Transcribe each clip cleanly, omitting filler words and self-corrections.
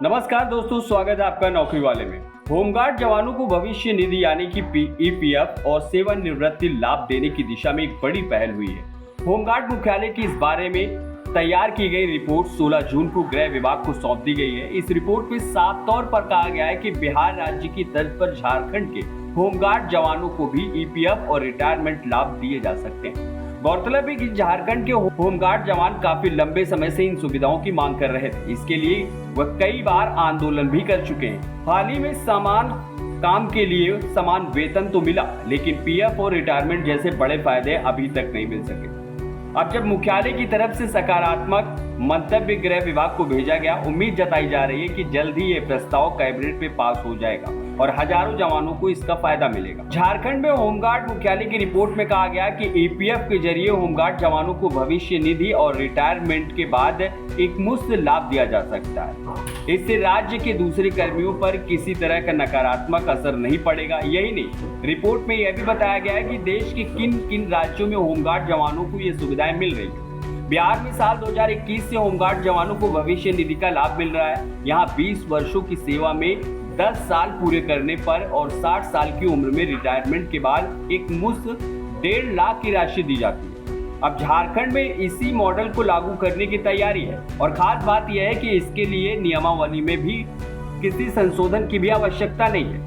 नमस्कार दोस्तों, स्वागत है आपका नौकरी वाले में। होमगार्ड जवानों को भविष्य निधि यानी कि ईपीएफ और सेवानिवृत्ति लाभ देने की दिशा में एक बड़ी पहल हुई है। होमगार्ड मुख्यालय की इस बारे में तैयार की गई रिपोर्ट 16 जून को गृह विभाग को सौंप दी गई है। इस रिपोर्ट में साफ तौर पर कहा गया है कि बिहार राज्य की तर्ज पर झारखंड के होमगार्ड जवानों को भी ईपीएफ और रिटायरमेंट लाभ दिए जा सकते हैं। गौरतलब है कि झारखंड के होमगार्ड जवान काफी लंबे समय से इन सुविधाओं की मांग कर रहे थे। इसके लिए वह कई बार आंदोलन भी कर चुके हैं। हाल ही में समान काम के लिए समान वेतन तो मिला, लेकिन पीएफ और रिटायरमेंट जैसे बड़े फायदे अभी तक नहीं मिल सके। अब जब मुख्यालय की तरफ से सकारात्मक मंतव्य गृह विभाग को भेजा गया, उम्मीद जताई जा रही है कि जल्द ही ये प्रस्ताव कैबिनेट में पास हो जाएगा और हजारों जवानों को इसका फायदा मिलेगा। झारखंड में होमगार्ड मुख्यालय की रिपोर्ट में कहा गया कि ईपीएफ के जरिए होमगार्ड जवानों को भविष्य निधि और रिटायरमेंट के बाद एक मुफ्त लाभ दिया जा सकता है। इससे राज्य के दूसरे कर्मियों पर किसी तरह का नकारात्मक असर नहीं पड़ेगा। यही नहीं, रिपोर्ट में यह भी बताया गया है कि देश के किन किन राज्यों में होमगार्ड जवानों को ये सुविधाएं मिल रही है। बिहार में साल 2021 से होमगार्ड जवानों को भविष्य निधि का लाभ मिल रहा है। यहाँ 20 वर्षों की सेवा में 10 साल पूरे करने पर और 60 साल की उम्र में रिटायरमेंट के बाद एक मुफ्त 1.5 लाख की राशि दी जाती है। अब झारखंड में इसी मॉडल को लागू करने की तैयारी है और खास बात यह है कि इसके लिए नियमावली में भी किसी संशोधन की भी आवश्यकता नहीं है।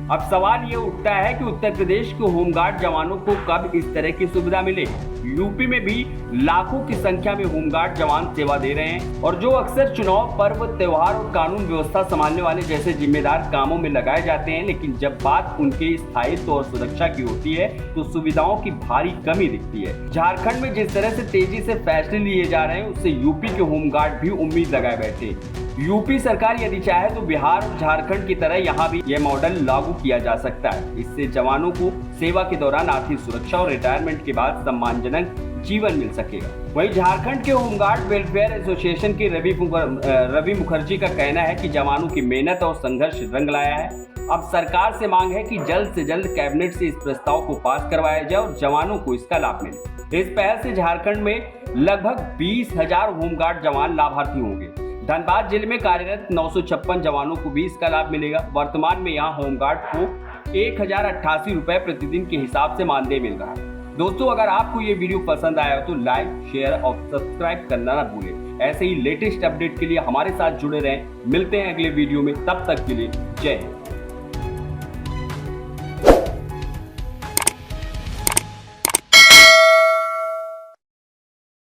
अब सवाल ये उठता है कि उत्तर प्रदेश के होमगार्ड जवानों को कब इस तरह की सुविधा मिलेगी। यूपी में भी लाखों की संख्या में होमगार्ड जवान सेवा दे रहे हैं और जो अक्सर चुनाव, पर्व, त्योहार और कानून व्यवस्था संभालने वाले जैसे जिम्मेदार कामों में लगाए जाते हैं, लेकिन जब बात उनके स्थायित्व और सुरक्षा की होती है तो सुविधाओं की भारी कमी दिखती है। झारखंड में जिस तरह से तेजी से फैसले लिए जा रहे हैं, उससे यूपी के होमगार्ड भी उम्मीद लगाए बैठे। यूपी सरकार यदि चाहे तो बिहार और झारखंड की तरह यहाँ भी यह मॉडल लागू किया जा सकता है। इससे जवानों को सेवा के दौरान आर्थिक सुरक्षा और रिटायरमेंट के बाद सम्मानजनक जीवन मिल सकेगा। वहीं झारखंड के होमगार्ड वेलफेयर एसोसिएशन के रवि मुखर्जी का कहना है कि जवानों की मेहनत और संघर्ष रंग लाया है। अब सरकार से मांग है कि जल्द से जल्द कैबिनेट से इस प्रस्ताव को पास करवाया जाए और जवानों को इसका लाभ मिले। इस पहल से झारखंड में लगभग 20,000 होमगार्ड जवान लाभार्थी होंगे। धनबाद जिले में कार्यरत 956 जवानों को भी इसका लाभ मिलेगा। वर्तमान में यहाँ होमगार्ड को 1088 रुपए प्रतिदिन के हिसाब से मानदेय मिल रहा है। दोस्तों, अगर आपको ये वीडियो पसंद आया तो लाइक, शेयर और सब्सक्राइब करना ना भूलें। ऐसे ही लेटेस्ट अपडेट के लिए हमारे साथ जुड़े रहें। मिलते हैं अगले वीडियो में, तब तक के लिए जय हिंद।